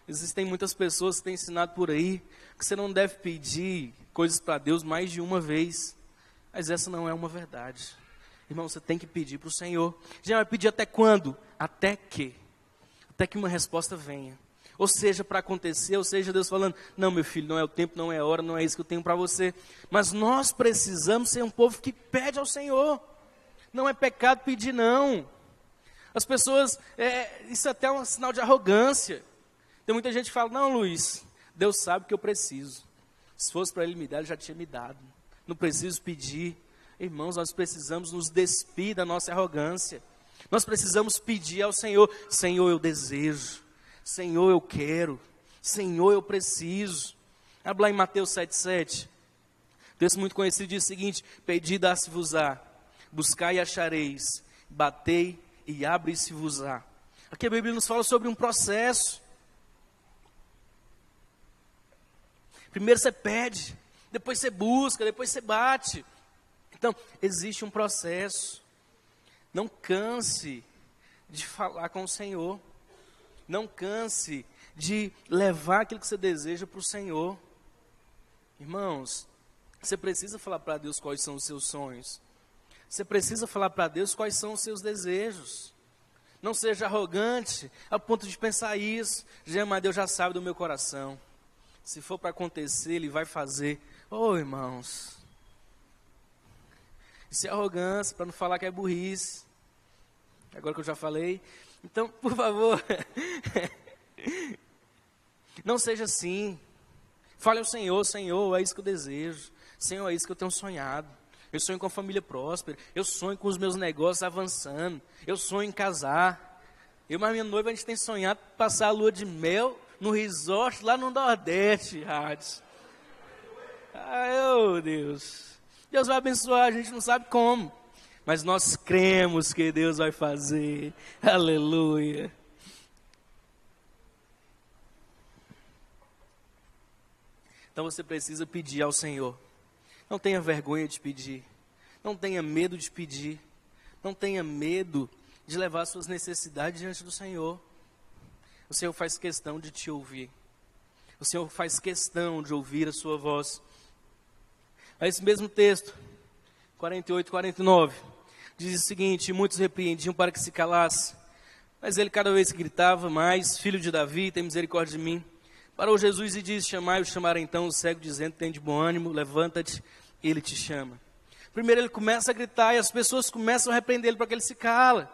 Existem muitas pessoas que têm ensinado por aí que você não deve pedir coisas para Deus mais de uma vez. Mas essa não é uma verdade. Irmão, você tem que pedir para o Senhor. Já vai pedir até quando? Até que uma resposta venha. Ou seja, para acontecer, ou seja, Deus falando: não, meu filho, não é o tempo, não é a hora, não é isso que eu tenho para você. Mas nós precisamos ser um povo que pede ao Senhor. Não é pecado pedir, não. As pessoas, isso até é um sinal de arrogância. Tem muita gente que fala: não, Luiz, Deus sabe que eu preciso. Se fosse para Ele me dar, Ele já tinha me dado. Não preciso pedir. Irmãos, nós precisamos nos despir da nossa arrogância. Nós precisamos pedir ao Senhor: Senhor, eu desejo. Senhor, eu quero. Senhor, eu preciso. Abre lá em Mateus 7,7. Texto muito conhecido diz o seguinte: pedi, dá-se-vos-á. Buscai e achareis. Batei e abre-se-vos-á. Aqui a Bíblia nos fala sobre um processo. Primeiro você pede, depois você busca, depois você bate. Então, existe um processo. Não canse de falar com o Senhor. Não canse de levar aquilo que você deseja para o Senhor. Irmãos, você precisa falar para Deus quais são os seus sonhos. Você precisa falar para Deus quais são os seus desejos. Não seja arrogante a ponto de pensar isso. Mas Deus já sabe do meu coração. Se for para acontecer, Ele vai fazer. Oh, irmãos, isso é arrogância, para não falar que é burrice. Agora que eu já falei. Então, por favor, não seja assim. Fale ao Senhor: Senhor, é isso que eu desejo. Senhor, é isso que eu tenho sonhado. Eu sonho com a família próspera. Eu sonho com os meus negócios avançando. Eu sonho em casar. Eu e a minha noiva, a gente tem sonhado passar a lua de mel no resort lá no Nordeste, Hades. Ai, oh Deus. Deus vai abençoar, a gente não sabe como. Mas nós cremos que Deus vai fazer. Aleluia. Então você precisa pedir ao Senhor. Não tenha vergonha de pedir. Não tenha medo de pedir. Não tenha medo de levar suas necessidades diante do Senhor. O Senhor faz questão de te ouvir. O Senhor faz questão de ouvir a sua voz. Esse mesmo texto, 48, 49, diz o seguinte: muitos repreendiam para que se calasse, mas ele cada vez gritava mais: filho de Davi, tem misericórdia de mim. Parou Jesus e disse: chamai-o. Chamaram então o cego, dizendo: tem de bom ânimo, levanta-te, ele te chama. Primeiro ele começa a gritar e as pessoas começam a repreender ele para que ele se cala.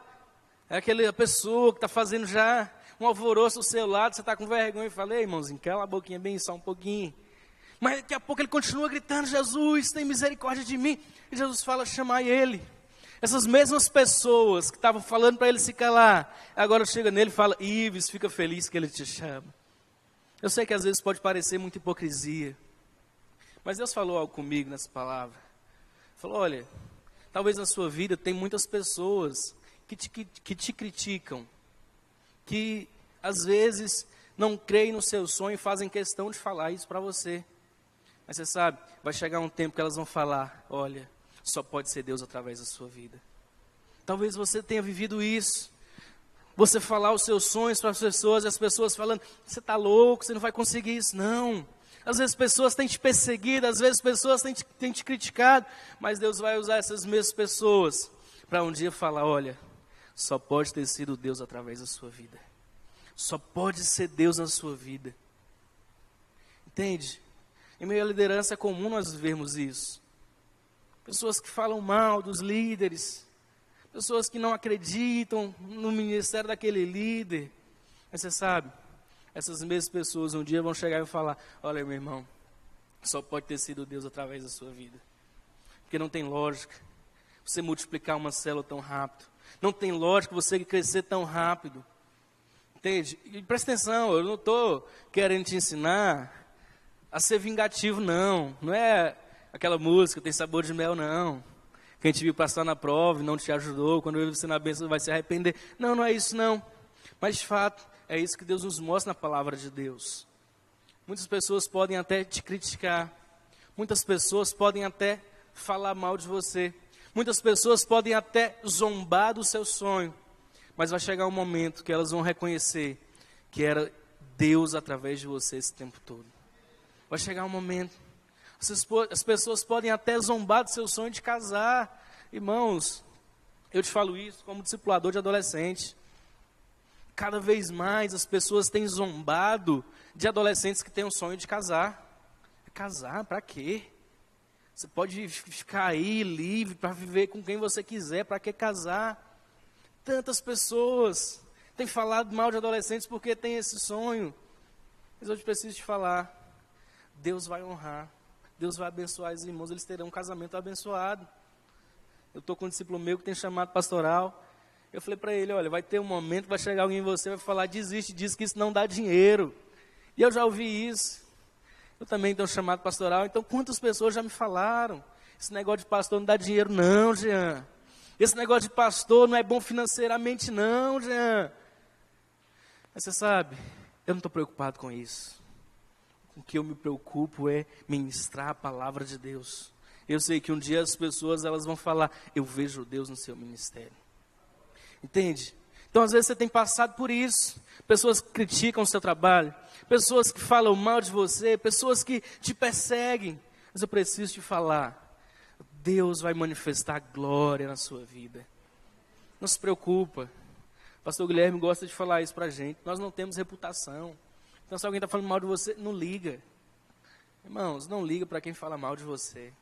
É aquela pessoa que está fazendo já um alvoroço ao seu lado, você está com vergonha e fala: ei, irmãozinho, cala a boquinha bem só um pouquinho. Mas daqui a pouco ele continua gritando: Jesus, tem misericórdia de mim. E Jesus fala: chamai ele. Essas mesmas pessoas que estavam falando para ele se calar, agora chega nele e fala: Ives, fica feliz que ele te chama. Eu sei que às vezes pode parecer muita hipocrisia, mas Deus falou algo comigo nessa palavra. Falou: olha, talvez na sua vida tem muitas pessoas que te criticam, que às vezes não creem no seu sonho e fazem questão de falar isso para você. Mas você sabe, vai chegar um tempo que elas vão falar: olha, só pode ser Deus através da sua vida. Talvez você tenha vivido isso. Você falar os seus sonhos para as pessoas e as pessoas falando: você está louco, você não vai conseguir isso. Não. Às vezes pessoas têm te perseguido, às vezes pessoas têm te criticado, mas Deus vai usar essas mesmas pessoas para um dia falar: olha, só pode ter sido Deus através da sua vida. Só pode ser Deus na sua vida. Entende? Em meio à liderança é comum nós vermos isso. Pessoas que falam mal dos líderes, pessoas que não acreditam no ministério daquele líder. Mas você sabe, essas mesmas pessoas um dia vão chegar e falar: olha, meu irmão, só pode ter sido Deus através da sua vida. Porque não tem lógica você multiplicar uma célula tão rápido. Não tem lógica você crescer tão rápido. Entende? E presta atenção, eu não estou querendo te ensinar a ser vingativo, não. Não é aquela música, tem sabor de mel, não. Quem te viu passar na prova e não te ajudou, quando ele você na bênção vai se arrepender. Não, não é isso não. Mas de fato, é isso que Deus nos mostra na palavra de Deus. Muitas pessoas podem até te criticar. Muitas pessoas podem até falar mal de você. Muitas pessoas podem até zombar do seu sonho. Mas vai chegar um momento que elas vão reconhecer que era Deus através de você esse tempo todo. Vai chegar um momento. As pessoas podem até zombar do seu sonho de casar. Irmãos, eu te falo isso como discipulador de adolescente. Cada vez mais as pessoas têm zombado de adolescentes que têm um sonho de casar. Casar, para quê? Você pode ficar aí livre para viver com quem você quiser, para que casar? Tantas pessoas têm falado mal de adolescentes porque têm esse sonho. Mas eu preciso te falar, Deus vai honrar, Deus vai abençoar os irmãos, eles terão um casamento abençoado. Eu estou com um discípulo meu que tem chamado pastoral. Eu falei para ele: olha, vai ter um momento que vai chegar alguém em você e vai falar: desiste disso, que isso não dá dinheiro. E eu já ouvi isso. Eu também tenho um chamado pastoral, então quantas pessoas já me falaram: esse negócio de pastor não dá dinheiro não, Jean. Esse negócio de pastor não é bom financeiramente não, Jean. Mas você sabe, eu não estou preocupado com isso. O que eu me preocupo é ministrar a palavra de Deus. Eu sei que um dia as pessoas elas vão falar: eu vejo Deus no seu ministério. Entende? Então às vezes você tem passado por isso. Pessoas que criticam o seu trabalho, pessoas que falam mal de você, pessoas que te perseguem. Mas eu preciso te falar: Deus vai manifestar glória na sua vida. Não se preocupa. O pastor Guilherme gosta de falar isso para a gente. Nós não temos reputação. Então se alguém está falando mal de você, não liga. Irmãos, não liga para quem fala mal de você.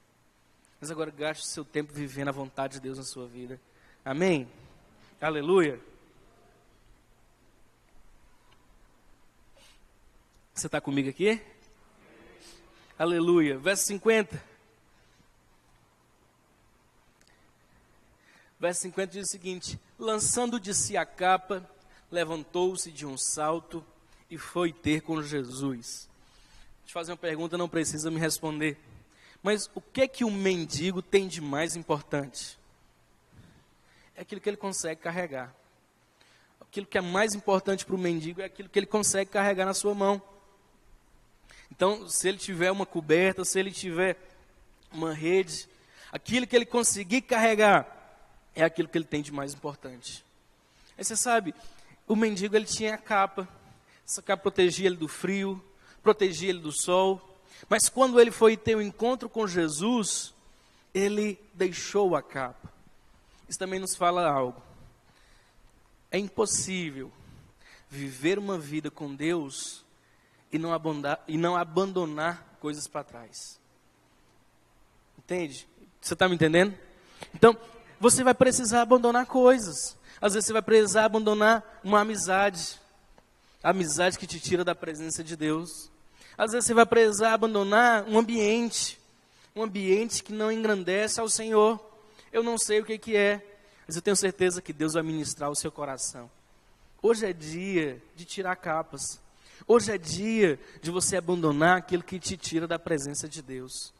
Mas agora gaste o seu tempo vivendo a vontade de Deus na sua vida. Amém? Aleluia. Você está comigo aqui? Aleluia. Verso 50. Verso 50 diz o seguinte: lançando de si a capa, levantou-se de um salto e foi ter com Jesus. Deixa eu fazer uma pergunta, não precisa me responder. Mas o que é que um mendigo tem de mais importante? é aquilo que ele consegue carregar. Aquilo que é mais importante para o mendigo é aquilo que ele consegue carregar na sua mão. Então, se ele tiver uma coberta, se ele tiver uma rede, aquilo que ele conseguir carregar é aquilo que ele tem de mais importante. Aí você sabe, o mendigo ele tinha a capa. Essa capa protegia ele do frio, protegia ele do sol. Mas quando ele foi ter um encontro com Jesus, ele deixou a capa. Isso também nos fala algo. É impossível viver uma vida com Deus e não abandonar coisas para trás. Entende? Você está me entendendo? Então, você vai precisar abandonar coisas. Às vezes você vai precisar abandonar uma amizade. A amizade que te tira da presença de Deus. Às vezes você vai precisar abandonar um ambiente. Um ambiente que não engrandece ao Senhor. Eu não sei o que é. Mas eu tenho certeza que Deus vai ministrar o seu coração. Hoje é dia de tirar capas. Hoje é dia de você abandonar aquilo que te tira da presença de Deus.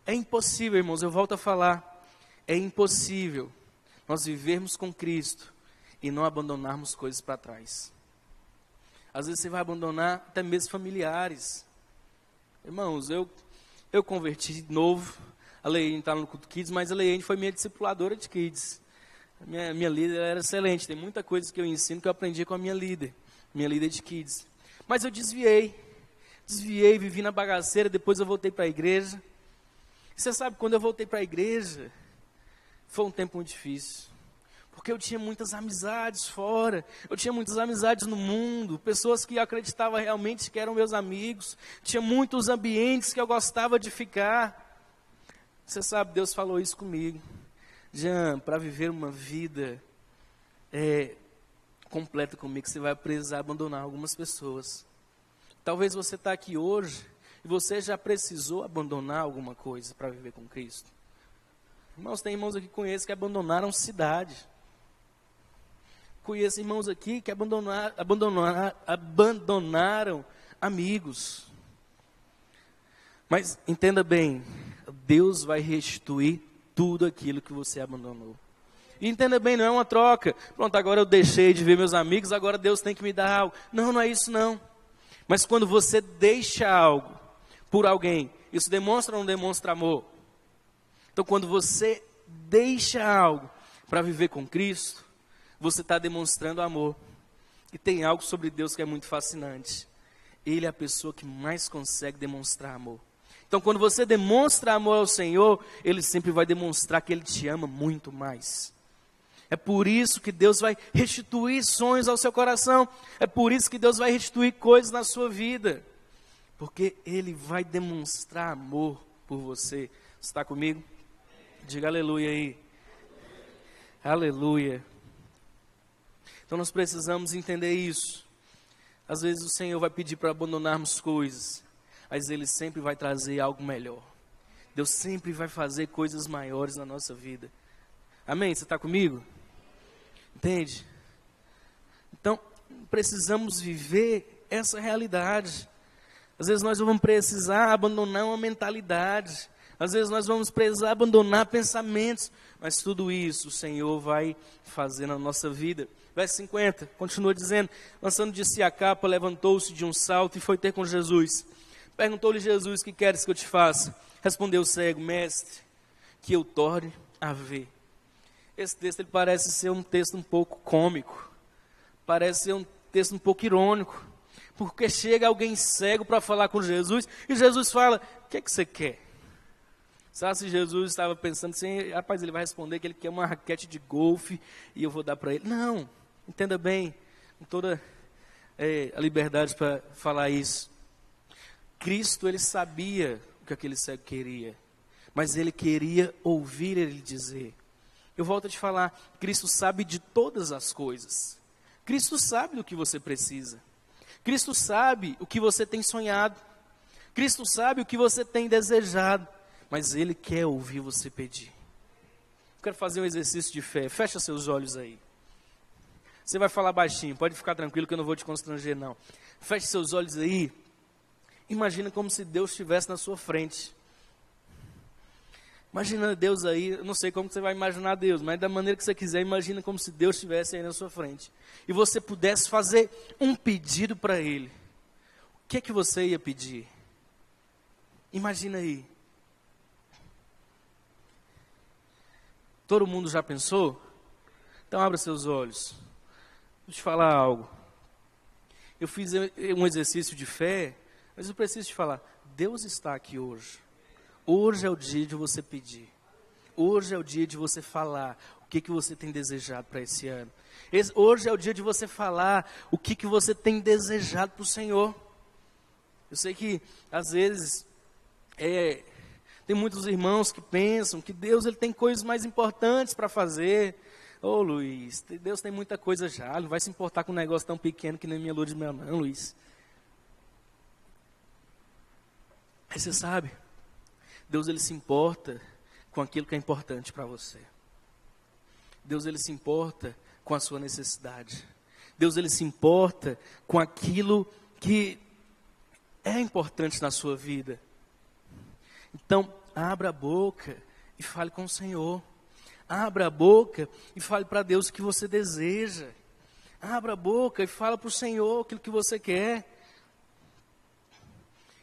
É impossível, irmãos, eu volto a falar. É impossível nós vivermos com Cristo e não abandonarmos coisas para trás. Às vezes você vai abandonar até mesmo familiares. Irmãos, eu converti de novo. A Leiane está no culto Kids, mas a Leiane foi minha discipuladora de Kids. Minha líder era excelente. Tem muita coisa que eu ensino que eu aprendi com a minha líder de Kids. Mas eu desviei, vivi na bagaceira, depois eu voltei para a igreja. E você sabe, quando eu voltei para a igreja, foi um tempo muito difícil. Porque eu tinha muitas amizades fora, eu tinha muitas amizades no mundo, pessoas que eu acreditava realmente que eram meus amigos, tinha muitos ambientes que eu gostava de ficar. Você sabe, Deus falou isso comigo. Jean, para viver uma vida completa comigo, você vai precisar abandonar algumas pessoas. Talvez você está aqui hoje e você já precisou abandonar alguma coisa para viver com Cristo. Irmãos, tem irmãos aqui que conheço que abandonaram cidade. Conheço irmãos aqui que abandonaram amigos. Mas entenda bem, Deus vai restituir tudo aquilo que você abandonou. E entenda bem, não é uma troca. Pronto, agora eu deixei de ver meus amigos, agora Deus tem que me dar algo. Não, não é isso não. Mas quando você deixa algo por alguém, isso demonstra ou não demonstra amor? Então quando você deixa algo para viver com Cristo, você está demonstrando amor. E tem algo sobre Deus que é muito fascinante. Ele é a pessoa que mais consegue demonstrar amor. Então, quando você demonstra amor ao Senhor, Ele sempre vai demonstrar que Ele te ama muito mais. É por isso que Deus vai restituir sonhos ao seu coração. É por isso que Deus vai restituir coisas na sua vida. Porque Ele vai demonstrar amor por você. Você está comigo? Diga aleluia aí. Aleluia. Então nós precisamos entender isso. Às vezes o Senhor vai pedir para abandonarmos coisas, mas Ele sempre vai trazer algo melhor. Deus sempre vai fazer coisas maiores na nossa vida. Amém? Você está comigo? Entende? Então, precisamos viver essa realidade. Às vezes nós vamos precisar abandonar uma mentalidade. Às vezes nós vamos precisar abandonar pensamentos. Mas tudo isso o Senhor vai fazer na nossa vida. Verso 50, continua dizendo: lançando de si a capa, levantou-se de um salto e foi ter com Jesus. Perguntou-lhe Jesus: que queres que eu te faça? Respondeu o cego: mestre, que eu torne a ver. Esse texto ele parece ser um texto um pouco cômico. Parece ser um texto um pouco irônico. Porque chega alguém cego para falar com Jesus e Jesus fala: o que é que você quer? Sabe se Jesus estava pensando assim, rapaz, ele vai responder que ele quer uma raquete de golfe e eu vou dar para ele. Não, entenda bem, com toda a liberdade para falar isso. Cristo, ele sabia o que aquele cego queria, mas ele queria ouvir ele dizer. Eu volto a te falar, Cristo sabe de todas as coisas. Cristo sabe do que você precisa. Cristo sabe o que você tem sonhado. Cristo sabe o que você tem desejado. Mas Ele quer ouvir você pedir. Eu quero fazer um exercício de fé. Fecha seus olhos aí. Você vai falar baixinho, pode ficar tranquilo que eu não vou te constranger não. Feche seus olhos aí. Imagina como se Deus estivesse na sua frente. Imagina Deus aí, eu não sei como que você vai imaginar Deus, mas da maneira que você quiser, imagina como se Deus estivesse aí na sua frente. E você pudesse fazer um pedido para Ele. O que é que você ia pedir? Imagina aí. Todo mundo já pensou? Então abra seus olhos. Deixa eu te falar algo. Eu fiz um exercício de fé, mas eu preciso te falar, Deus está aqui hoje. Hoje é o dia de você pedir. Hoje é o dia de você falar o que você tem desejado para esse ano. Hoje é o dia de você falar o que você tem desejado para o Senhor. Eu sei que, às vezes, tem muitos irmãos que pensam que Deus ele tem coisas mais importantes para fazer. Ô Luiz, Deus tem muita coisa já, Ele não vai se importar com um negócio tão pequeno que nem minha lua de mel não, Luiz. Aí você sabe, Deus ele se importa com aquilo que é importante para você. Deus ele se importa com a sua necessidade. Deus ele se importa com aquilo que é importante na sua vida. Então, abra a boca e fale com o Senhor. Abra a boca e fale para Deus o que você deseja. Abra a boca e fala para o Senhor aquilo que você quer.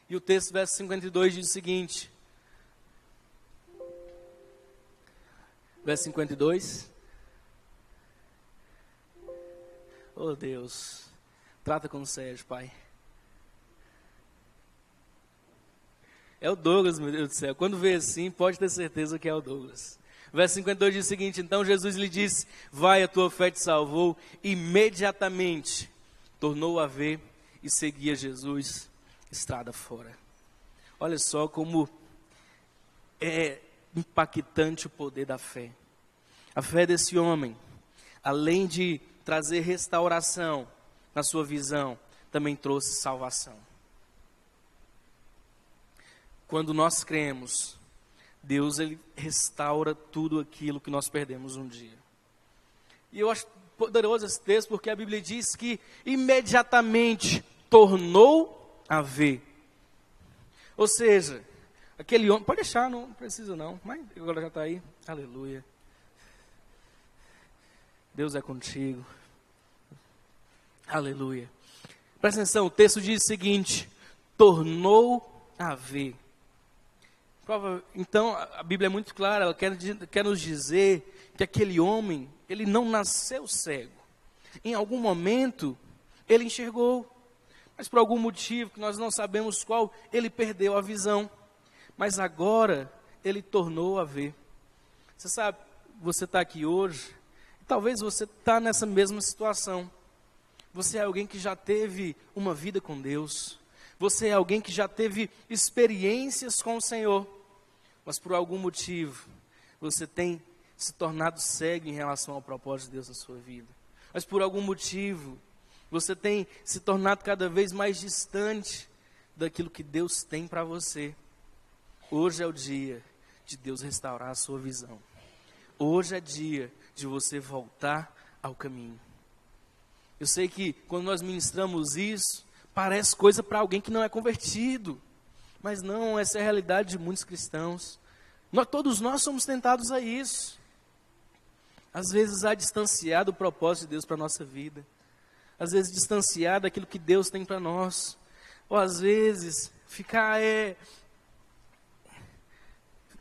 E o texto, verso 52, diz o seguinte. Verso 52. Oh Deus, trata com o Sérgio, Pai. É o Douglas, meu Deus do céu. Quando vê assim, pode ter certeza que é o Douglas. Verso 52 diz o seguinte: então Jesus lhe disse, vai, a tua fé te salvou. Imediatamente tornou a ver e seguia Jesus estrada fora. Olha só como é impactante o poder da fé. A fé desse homem, além de trazer restauração na sua visão, também trouxe salvação. Quando nós cremos, Deus ele restaura tudo aquilo que nós perdemos um dia. E eu acho poderoso esse texto porque a Bíblia diz que imediatamente tornou a ver. Ou seja, aquele homem, pode deixar, não precisa não, mas agora já está aí, aleluia. Deus é contigo, aleluia. Presta atenção, o texto diz o seguinte, tornou a ver. Então, a Bíblia é muito clara, ela quer nos dizer que aquele homem, ele não nasceu cego. Em algum momento, ele enxergou, mas por algum motivo que nós não sabemos qual, ele perdeu a visão. Mas agora, ele tornou a ver. Você sabe, você está aqui hoje, e talvez você está nessa mesma situação. Você é alguém que já teve uma vida com Deus. Você é alguém que já teve experiências com o Senhor. Mas por algum motivo, você tem se tornado cego em relação ao propósito de Deus na sua vida. Mas por algum motivo, você tem se tornado cada vez mais distante daquilo que Deus tem para você. Hoje é o dia de Deus restaurar a sua visão. Hoje é dia de você voltar ao caminho. Eu sei que quando nós ministramos isso, parece coisa para alguém que não é convertido. Mas não, essa é a realidade de muitos cristãos. Todos nós somos tentados a isso. Às vezes a distanciar do propósito de Deus para a nossa vida. Às vezes distanciar daquilo que Deus tem para nós. Ou às vezes ficar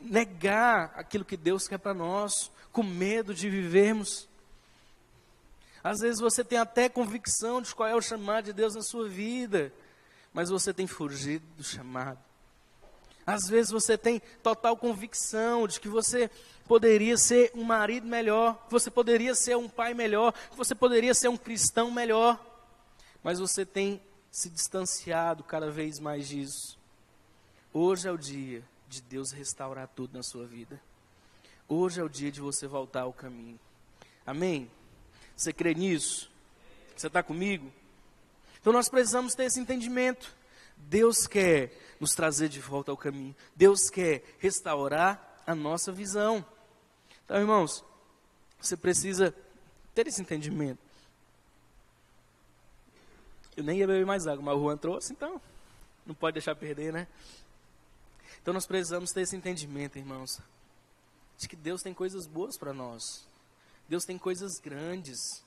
negar aquilo que Deus quer para nós, com medo de vivermos. Às vezes você tem até convicção de qual é o chamado de Deus na sua vida, mas você tem fugido do chamado. Às vezes você tem total convicção de que você poderia ser um marido melhor, que você poderia ser um pai melhor, que você poderia ser um cristão melhor, mas você tem se distanciado cada vez mais disso. Hoje é o dia de Deus restaurar tudo na sua vida. Hoje é o dia de você voltar ao caminho. Amém? Você crê nisso? Você está comigo? Então nós precisamos ter esse entendimento. Deus quer nos trazer de volta ao caminho. Deus quer restaurar a nossa visão. Então, irmãos, você precisa ter esse entendimento. Eu nem ia beber mais água, mas o Juan trouxe, então não pode deixar perder, né? Então nós precisamos ter esse entendimento, irmãos. de que Deus tem coisas boas para nós. Deus tem coisas grandes.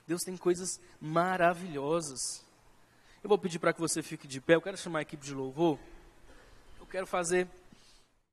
Deus tem coisas maravilhosas. Eu vou pedir para que você fique de pé. Eu quero chamar a equipe de louvor. Eu quero fazer